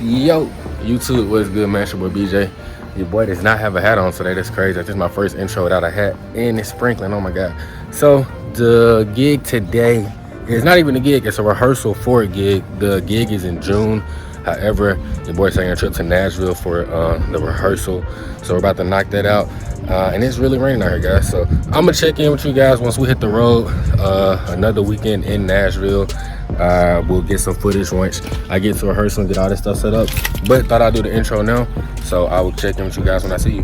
Yo, YouTube, what's good, man? It's your boy BJ. Your boy does not have a hat on today. That's crazy. This is my first intro without a hat, and it's sprinkling. Oh my god. So the gig today is not even a gig. It's a rehearsal for a gig. The gig is in June. However, your boy's taking a trip to Nashville for the rehearsal. So we're about to knock that out. And it's really raining out here, guys. So I'm gonna check in with you guys once we hit the road. Another weekend in Nashville. We'll get some footage once I get to rehearsal and get all this stuff set up. But thought I'd do the intro now, so I will check in with you guys when I see you.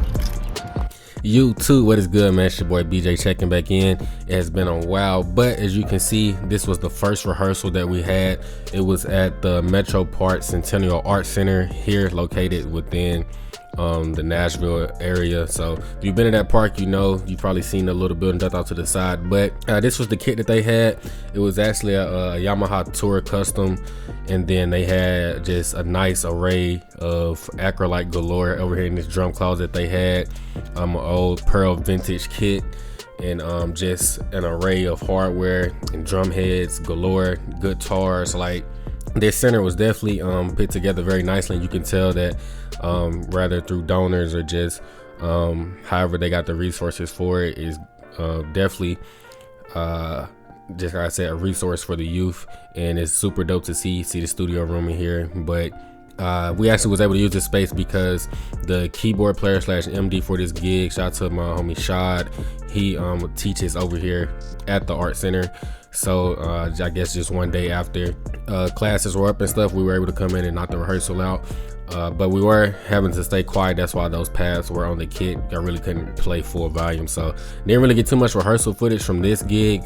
YouTube, what is good, man? It's your boy BJ checking back in. It has been a while, but as you can see, this was the first rehearsal that we had. It was at the Metro Park Centennial Art Center here, located within the Nashville area. So if you've been in that park, you know, you've probably seen the little building ducked out to the side. But this was the kit that they had. It was actually a Yamaha Tour Custom, and then they had just a nice array of acrylite galore over here in this drum closet. They had an old Pearl vintage kit, and just an array of hardware and drum heads galore, guitars. Like, this center was definitely put together very nicely, and you can tell that rather through donors or just however they got the resources for it, is definitely just like I said, a resource for the youth. And it's super dope to see the studio room in here. But we actually was able to use this space because the keyboard player / MD for this gig, shout out to my homie Shad, he teaches over here at the art center. So I guess just one day after classes were up and stuff, we were able to come in and knock the rehearsal out. But we were having to stay quiet. That's why those pads were on the kit. I really couldn't play full volume, so didn't really get too much rehearsal footage from this gig.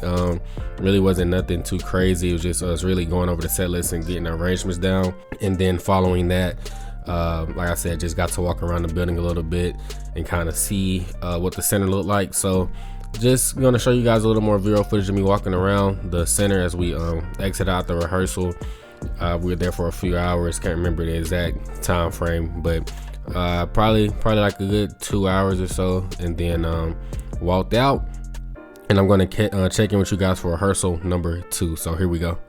Really wasn't nothing too crazy. It was just us really going over the set list and getting the arrangements down. And then following that, like I said, just got to walk around the building a little bit and kind of see what the center looked like. So just gonna show you guys a little more video footage of me walking around the center as we exit out the rehearsal. We were there for a few hours, can't remember the exact time frame, but probably like a good 2 hours or so, and then walked out. And I'm gonna check in with you guys for rehearsal number 2. So here we go.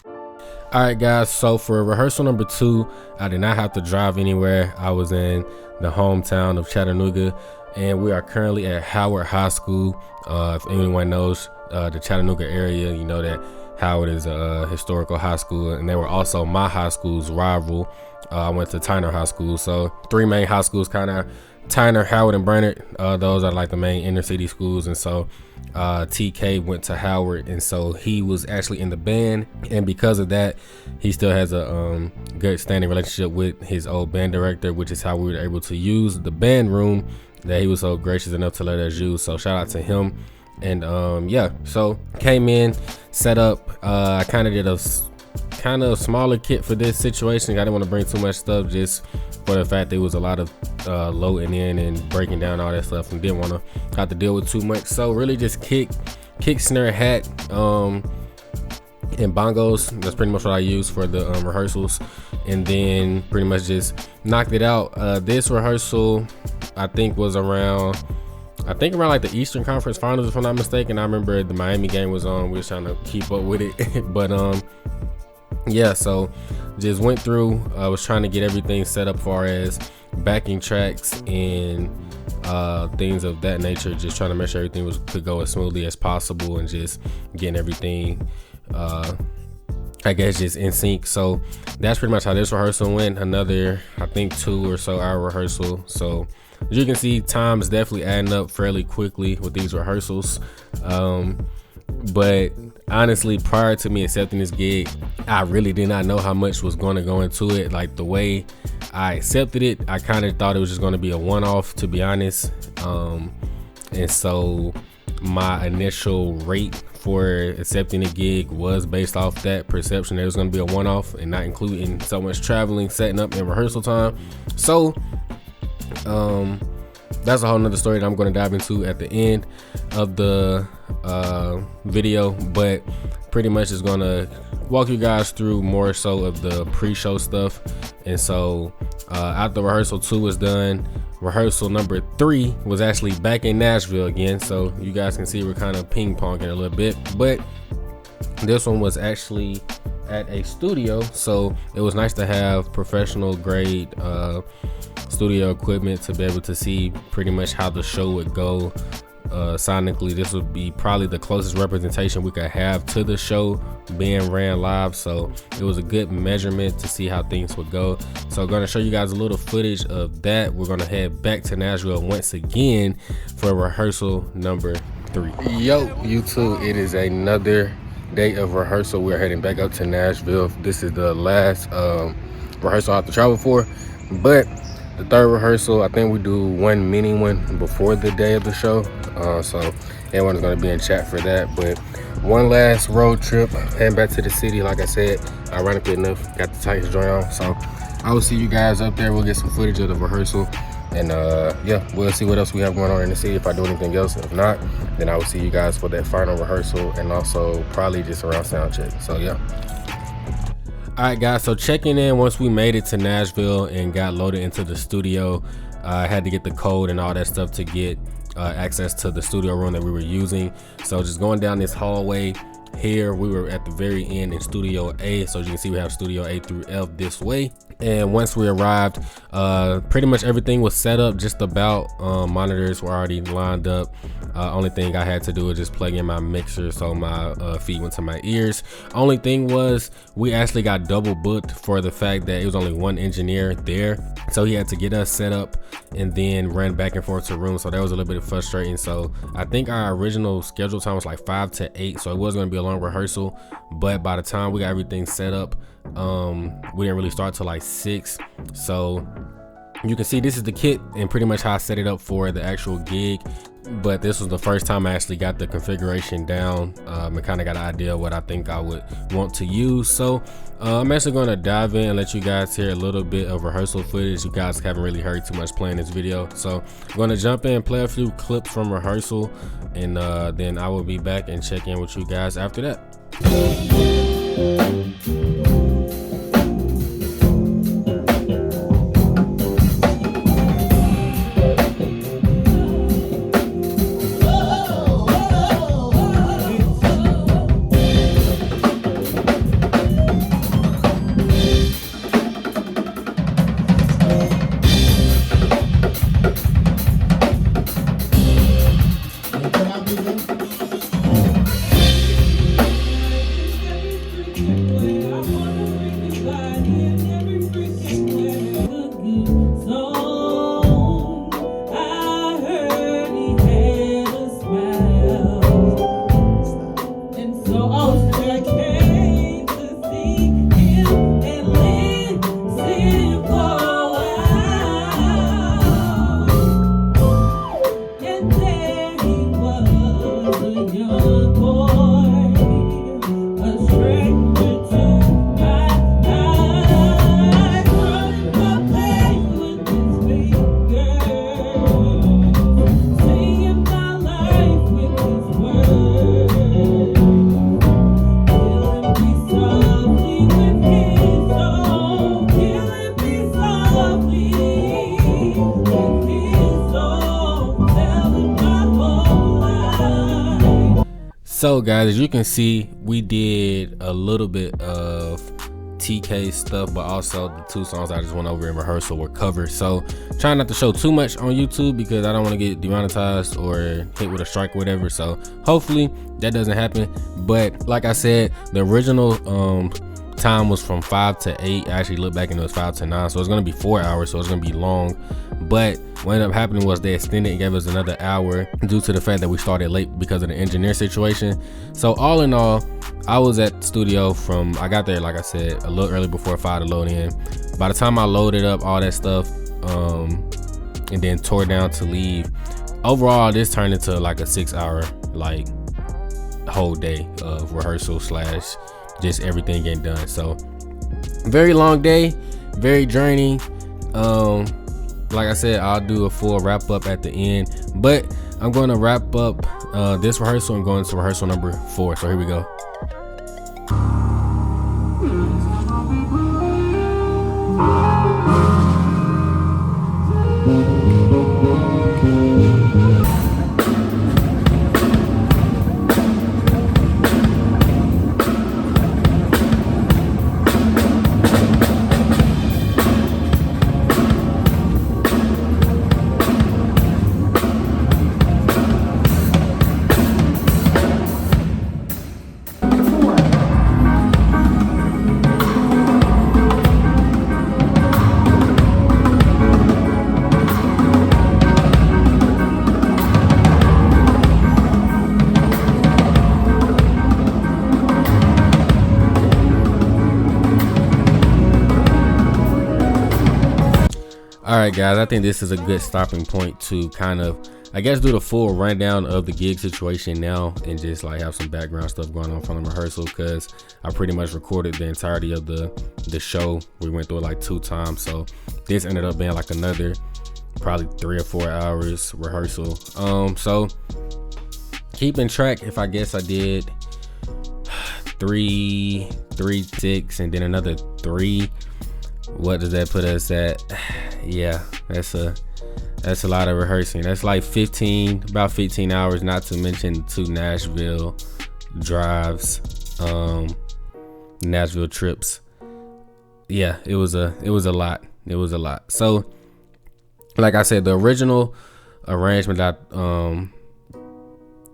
All right, guys, so for rehearsal number 2, I did not have to drive anywhere. I was in the hometown of Chattanooga, and we are currently at Howard High School. If anyone knows the Chattanooga area, you know that Howard is a historical high school, and they were also my high school's rival. I went to Tyner High School, so 3 main high schools, kind of Tyner, Howard, and Brainerd. Those are like the main inner city schools, and so TK went to Howard, and so he was actually in the band, and because of that, he still has a good standing relationship with his old band director, which is how we were able to use the band room that he was so gracious enough to let us use. So shout out to him. And yeah, so came in, set up. I kind of did a kind of smaller kit for this situation. I didn't want to bring too much stuff, just for the fact there was a lot of loading in and breaking down all that stuff, and didn't want to have to deal with too much. So really just kick, snare, hat, and bongos. That's pretty much what I use for the rehearsals, and then pretty much just knocked it out. This rehearsal, I think, was around like the Eastern Conference Finals, if I'm not mistaken. I remember the Miami game was on. We were trying to keep up with it. But yeah, so just went through. I was trying to get everything set up far as backing tracks and things of that nature. Just trying to make sure everything could go as smoothly as possible, and just getting everything I guess just in sync. So that's pretty much how this rehearsal went. Another, I think, 2 or so hour rehearsal. So as you can see, time's definitely adding up fairly quickly with these rehearsals. But honestly, prior to me accepting this gig, I really did not know how much was going to go into it. Like, the way I accepted it, I kind of thought it was just going to be a one-off, to be honest. And so my initial rate for accepting the gig was based off that perception that it was going to be a one-off and not including so much traveling, setting up, and rehearsal time. So that's a whole nother story that I'm going to dive into at the end of the video, but pretty much is going to walk you guys through more so of the pre-show stuff. And so after rehearsal 2 was done, rehearsal number 3 was actually back in Nashville again. So you guys can see we're kind of ping-ponging a little bit, but this one was actually at a studio, so it was nice to have professional grade studio equipment to be able to see pretty much how the show would go. Sonically, this would be probably the closest representation we could have to the show being ran live, so it was a good measurement to see how things would go. So I'm going to show you guys a little footage of that. We're going to head back to Nashville once again for rehearsal number 3. Yo, YouTube, it is another day of rehearsal. We're heading back up to Nashville. This is the last rehearsal I have to travel for, but the third rehearsal, I think we do one mini one before the day of the show. So everyone is going to be in chat for that. But one last road trip, heading back to the city. Like I said, ironically enough, got the Titans joint on. So I will see you guys up there. We'll get some footage of the rehearsal. And yeah, we'll see what else we have going on in the city if I do anything else. If not, then I will see you guys for that final rehearsal and also probably just around sound check. So yeah. All right, guys, so checking in once we made it to Nashville and got loaded into the studio. I had to get the code and all that stuff to get access to the studio room that we were using. So just going down this hallway here, we were at the very end in Studio A. So as you can see, we have Studio A through F this way. And once we arrived, pretty much everything was set up just about. Monitors were already lined up. Only thing I had to do was just plug in my mixer so my feed went to my ears. Only thing was we actually got double booked for the fact that it was only one engineer there, so he had to get us set up and then ran back and forth to room. So that was a little bit frustrating. So I think our original schedule time was like 5 to 8, so it was going to be a long rehearsal, but by the time we got everything set up, we didn't really start till like 6. So you can see this is the kit and pretty much how I set it up for the actual gig. But this was the first time I actually got the configuration down and kind of got an idea of what I think I would want to use. So I'm actually going to dive in and let you guys hear a little bit of rehearsal footage. You guys haven't really heard too much playing this video, so I'm going to jump in, play a few clips from rehearsal, and then I will be back and check in with you guys after that. So guys, as you can see, we did a little bit of TK stuff, but also the 2 songs I just went over in rehearsal were covered. So trying not to show too much on YouTube because I don't want to get demonetized or hit with a strike or whatever. So hopefully that doesn't happen. But like I said, the original time was from 5 to 8. I actually looked back and it was 5 to 9, so it's going to be 4 hours, so it's going to be long. But what ended up happening was they extended and gave us another hour due to the fact that we started late because of the engineer situation. So all in all, I was at the studio I got there, like I said, a little early before 5 to load in. By the time I loaded up all that stuff and then tore down to leave, overall this turned into like a 6-hour like whole day of rehearsal slash just everything getting done. So very long day, very draining. Like I said, I'll do a full wrap up at the end, but I'm going to wrap up this rehearsal and go into rehearsal number 4. So here we go. All right, guys, I think this is a good stopping point to kind of, I guess, do the full rundown of the gig situation now and just like have some background stuff going on from the rehearsal, because I pretty much recorded the entirety of the show. We went through it like 2 times, so this ended up being like another probably 3 or 4 hours rehearsal. So keeping track, if I guess I did 3, 6, and then another 3. What does that put us at? Yeah, that's a lot of rehearsing. That's like about 15 hours, not to mention 2 Nashville drives, Nashville trips. Yeah, it was a lot. It was a lot. So like I said, the original arrangement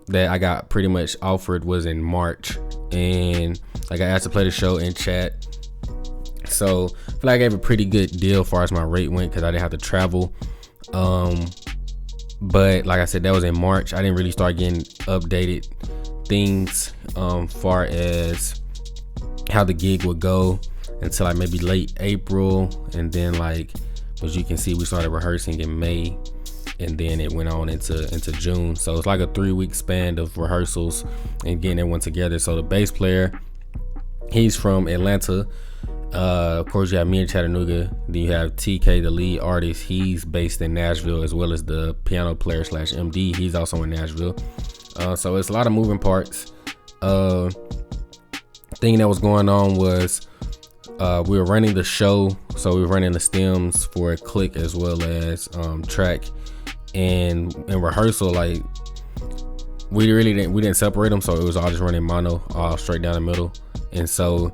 that I got pretty much offered was in March, and like I asked to play the show in chat. So I feel like I gave a pretty good deal as far as my rate went, because I didn't have to travel. But like I said, that was in March. I didn't really start getting updated things far as how the gig would go until like maybe late April, and then like as you can see, we started rehearsing in May, and then it went on into June. So it's like a 3-week span of rehearsals and getting everyone together. So the bass player, he's from Atlanta. Of course, you have me in Chattanooga. Then you have TK, the lead artist. He's based in Nashville, as well as the piano player / MD. He's also in Nashville. So it's a lot of moving parts. Thing that was going on was we were running the show, so we were running the stems for click as well as track. And in rehearsal, like we didn't separate them, so it was all just running mono, all straight down the middle. And so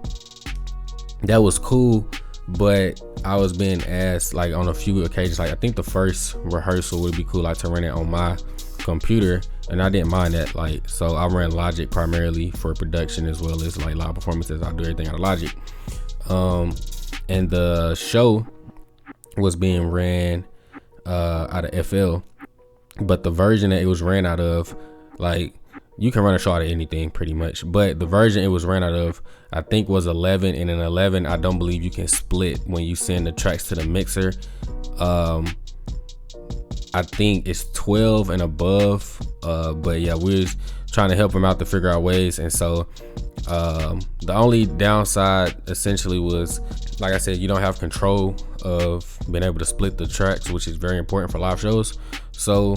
that was cool, but I was being asked like on a few occasions, like I think the first rehearsal would be cool, like to run it on my computer, and I didn't mind that. Like, so I ran Logic primarily for production as well as like live performances. I do everything out of Logic. And the show was being ran out of FL, but the version that it was ran out of, like, you can run a show out of anything pretty much, but the version it was ran out of, I think, was 11, and in 11 I don't believe you can split when you send the tracks to the mixer. I think it's 12 and above, but yeah, we was trying to help him out to figure out ways. And so the only downside essentially was, like I said, you don't have control of being able to split the tracks, which is very important for live shows. So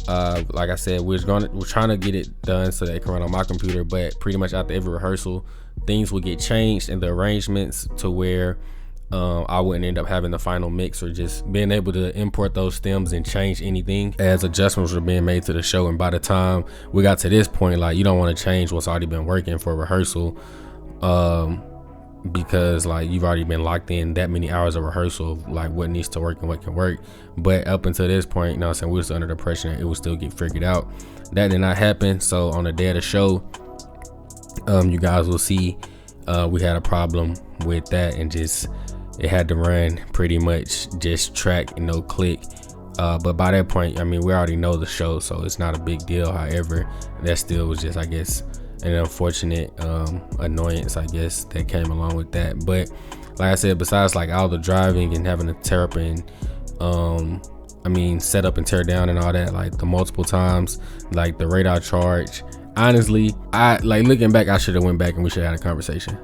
like I said, we're trying to get it done so that it can run on my computer, but pretty much after every rehearsal things would get changed in the arrangements to where I wouldn't end up having the final mix, or just being able to import those stems and change anything as adjustments were being made to the show. And by the time we got to this point, like, you don't want to change what's already been working for rehearsal, because like you've already been locked in that many hours of rehearsal of like what needs to work and what can work. But up until this point, you know what I'm saying, we was under the pressure that it would still get figured out. That did not happen. So on the day of the show, you guys will see we had a problem with that, and just it had to run pretty much just track and no click. But by that point, I mean, we already know the show, so it's not a big deal. However, that still was just, I guess, an unfortunate annoyance, I guess, that came along with that. But like I said, besides like all the driving and having to tear up and set up and tear down and all that, like the multiple times, like the radar charge, honestly, I like looking back, I should have went back and we should have had a conversation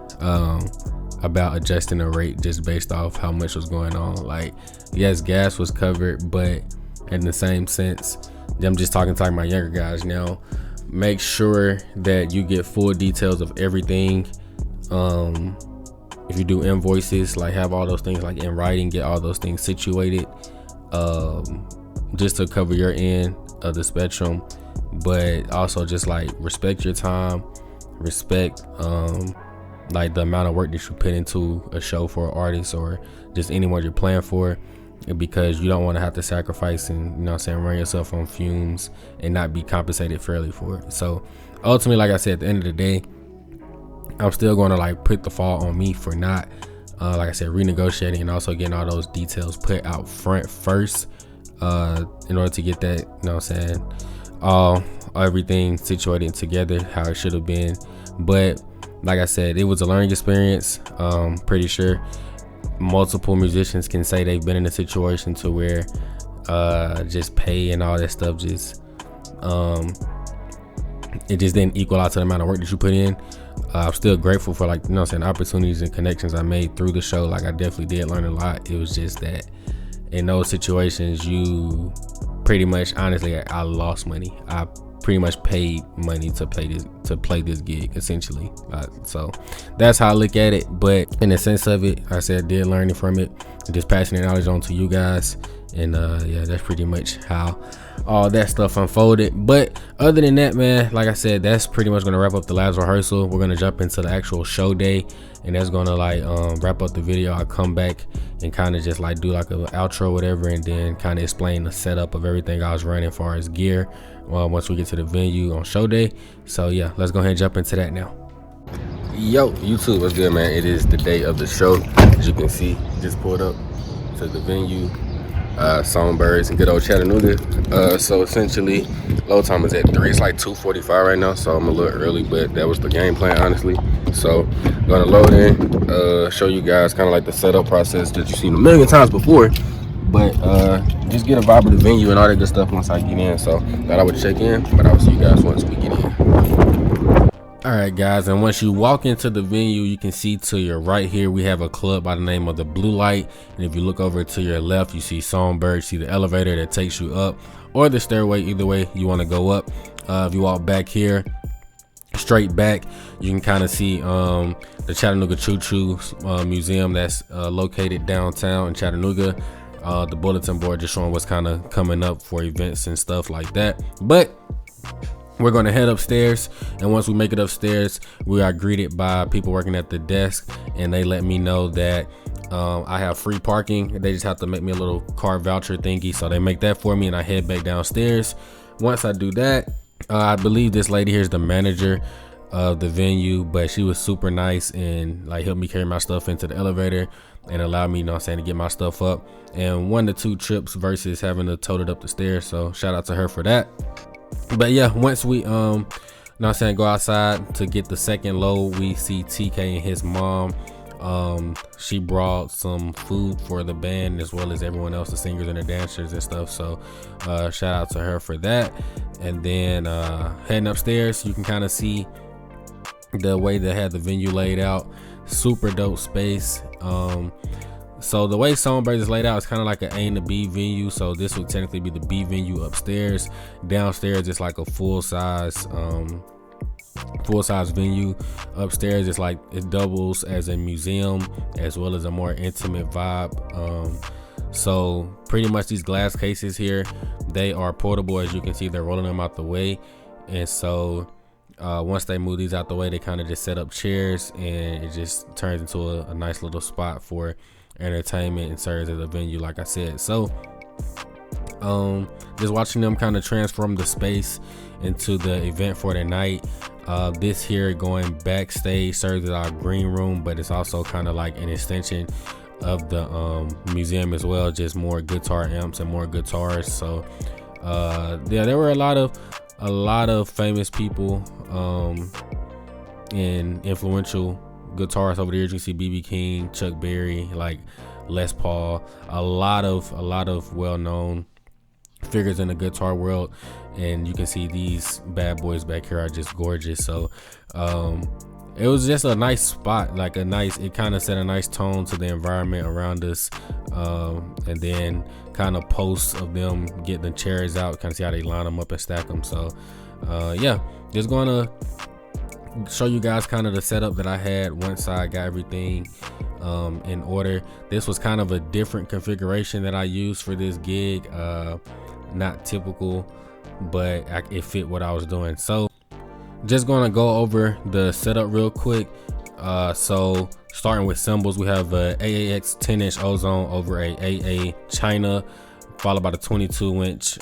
about adjusting the rate just based off how much was going on. Like, yes, gas was covered, but in the same sense, I'm just talking to my younger guys now, make sure that you get full details of everything. If you do invoices, like have all those things like in writing, get all those things situated, just to cover your end of the spectrum. But also just like respect your time, respect like the amount of work that you put into a show for an artist or just anyone you're playing for, because you don't want to have to sacrifice and, you know what I'm saying, run yourself on fumes and not be compensated fairly for it. So ultimately, like I said, at the end of the day, I'm still going to like put the fault on me for not like I said, renegotiating and also getting all those details put out front first, in order to get that, you know what I'm saying, everything situated together how it should have been. But like I said, it was a learning experience. Pretty sure multiple musicians can say they've been in a situation to where just pay and all that stuff just it just didn't equal out to the amount of work that you put in. I'm still grateful for, like, you know what I'm saying, opportunities and connections I made through the show. Like, I definitely did learn a lot. It was just that in those situations, you pretty much, honestly, I lost money. I pretty much paid money to play this gig, essentially. So that's how I look at it. But in the sense of it, I said I did learn from it, and just passing the knowledge on to you guys. And yeah, that's pretty much how all that stuff unfolded. But other than that, man, like I said, that's pretty much gonna wrap up the last rehearsal. We're gonna jump into the actual show day, and that's gonna like wrap up the video. I'll come back and kind of just like do like an outro or whatever, and then kind of explain the setup of everything I was running as far as gear once we get to the venue on show day. So yeah, let's go ahead and jump into that now. Yo, YouTube, what's good, man? It is the day of the show. As you can see, just pulled up to the venue. Songbirds and good old Chattanooga. So essentially, load time is at 3. It's like 2:45 right now, so I'm a little early, but that was the game plan, honestly. So I'm gonna load in, show you guys kind of like the setup process that you've seen a million times before, but just get a vibe of the venue and all that good stuff once I get in. So thought I would check in, but I'll see you guys once we get in. All right, guys, and once you walk into the venue, you can see to your right here we have a club by the name of the Blue Light, and if you look over to your left, you see Songbird, see the elevator that takes you up, or the stairway. Either way you want to go up. If you walk back here, straight back, you can kind of see the Chattanooga Choo Choo museum that's located downtown in Chattanooga. The bulletin board just showing what's kind of coming up for events and stuff like that. But we're going to head upstairs, and once we make it upstairs, we are greeted by people working at the desk, and they let me know that I have free parking. They just have to make me a little car voucher thingy, so they make that for me, and I head back downstairs. Once I do that, I believe this lady here is the manager of the venue, but she was super nice and like helped me carry my stuff into the elevator and allowed me, you know what I'm saying, to get my stuff up, and 1 to 2 trips versus having to tote it up the stairs. So shout out to her for that. But yeah, once we you know what I'm saying, go outside to get the second load, we see TK and his mom. She brought some food for the band as well as everyone else, the singers and the dancers and stuff. So shout out to her for that. And then heading upstairs, you can kind of see the way they had the venue laid out. Super dope space. So the way Songbirds is laid out is kind of like an A and a B venue. So this would technically be the B venue upstairs. Downstairs, it's like a full size venue. Upstairs, it's like it doubles as a museum as well as a more intimate vibe. So pretty much these glass cases here, they are portable. As you can see, they're rolling them out the way. And so once they move these out the way, they kind of just set up chairs, and it just turns into a nice little spot for entertainment and serves as a venue, like I said. So just watching them kind of transform the space into the event for the night. This here going backstage serves as our green room, but it's also kind of like an extension of the museum as well, just more guitar amps and more guitars. So yeah, there were a lot of famous people and influential guitarists over the years. You can see BB King, Chuck Berry, like Les Paul, a lot of well-known figures in the guitar world, and you can see these bad boys back here are just gorgeous. So it was just a nice spot, like it kind of set a nice tone to the environment around us. And then kind of posts of them getting the chairs out, kind of see how they line them up and stack them. So yeah, just gonna show you guys kind of the setup that I had once I got everything in order. This was kind of a different configuration that I used for this gig, not typical, but it fit what I was doing. So just gonna go over the setup real quick. So starting with cymbals, we have a AAX 10-inch Ozone over a AA China, followed by the 22-inch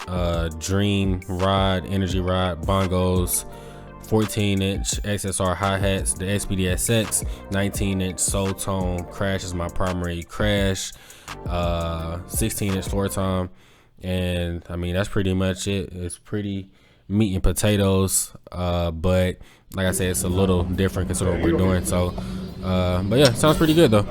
Dream rod, energy rod, bongos, 14-inch XSR hi-hats, the SPD SX, 19-inch Soul Tone Crash is my primary crash, 16-inch floor tom, and I mean that's pretty much it. It's pretty meat and potatoes, but like I said, it's a little different considering what we're doing. So but yeah, sounds pretty good though.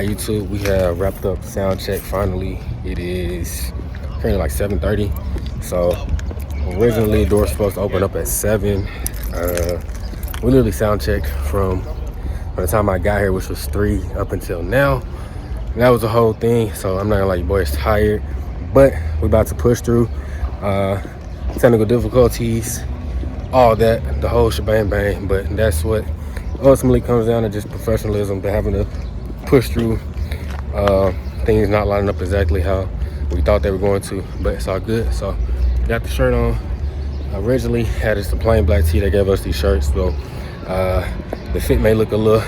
Alright, YouTube, we have wrapped up sound check finally. It is currently like 7:30. So originally the door's supposed to open up at 7. We literally sound checked from the time I got here, which was 3, up until now. And that was the whole thing. So I'm not gonna lie, your boy's tired, but we're about to push through. Technical difficulties, all that, the whole shebang bang. But that's what ultimately comes down to, just professionalism, to having to push through things not lining up exactly how we thought they were going to, but it's all good. So got the shirt on. Originally had just a plain black tee. They gave us these shirts, so the fit may look a little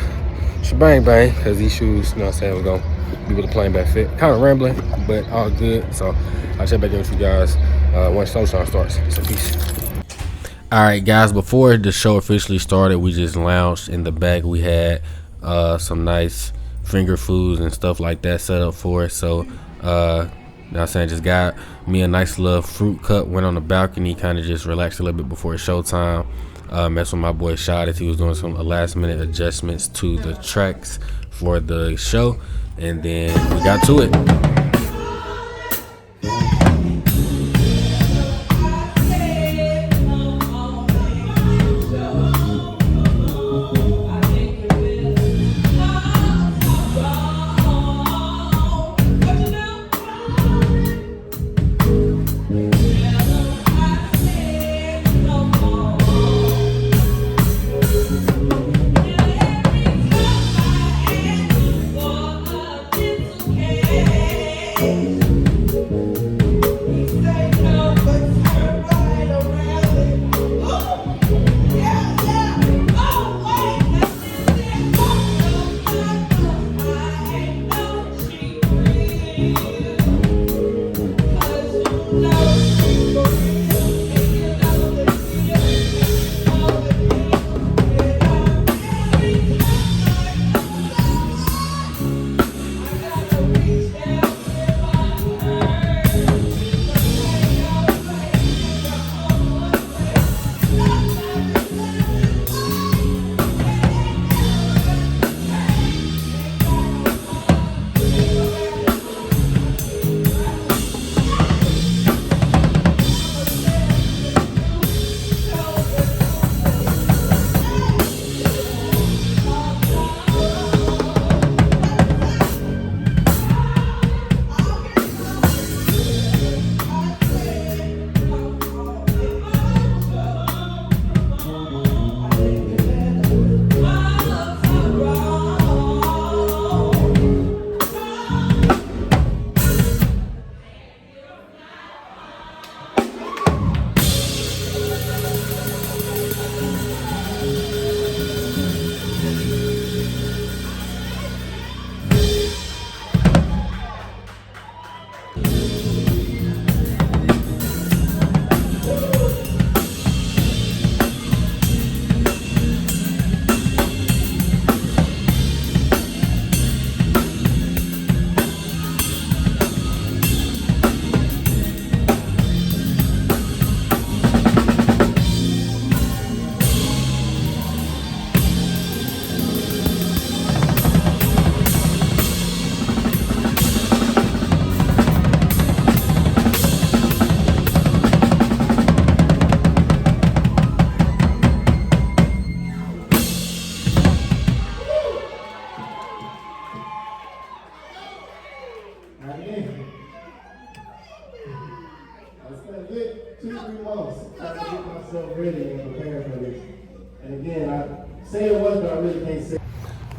shebang bang because these shoes, you know what I'm saying, we're gonna be with a plain black fit. Kind of rambling, but all good. So I'll check back in with you guys once Showtime starts. So peace. All right, guys, before the show officially started, we just lounged in the back. We had some nice finger foods and stuff like that set up for us. So you know what I'm saying, just got me a nice little fruit cup, went on the balcony, kind of just relaxed a little bit before Showtime. Messed with my boy Shot as he was doing some last minute adjustments to the tracks for the show, and then we got to it.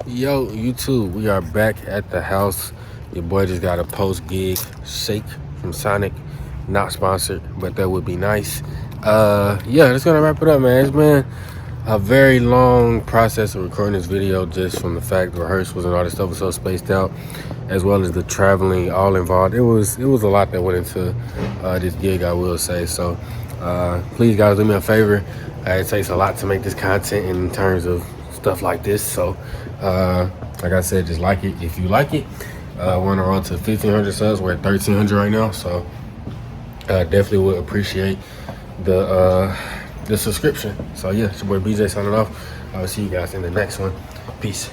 Yo, YouTube, we are back at the house. Your boy just got a post-gig shake from Sonic. Not sponsored, but that would be nice. Yeah, that's gonna wrap it up, man. It's been a very long process of recording this video, just from the fact the rehearsals and all this stuff was so spaced out, as well as the traveling all involved. It was a lot that went into this gig, I will say. So please, guys, do me a favor. It takes a lot to make this content in terms of stuff like this. So like I said, just like it if you like it. We're on the road to 1,500 subs. We're at 1,300 right now, so definitely would appreciate the subscription. So yeah, it's your boy BJ signing off. I'll see you guys in the next one. Peace.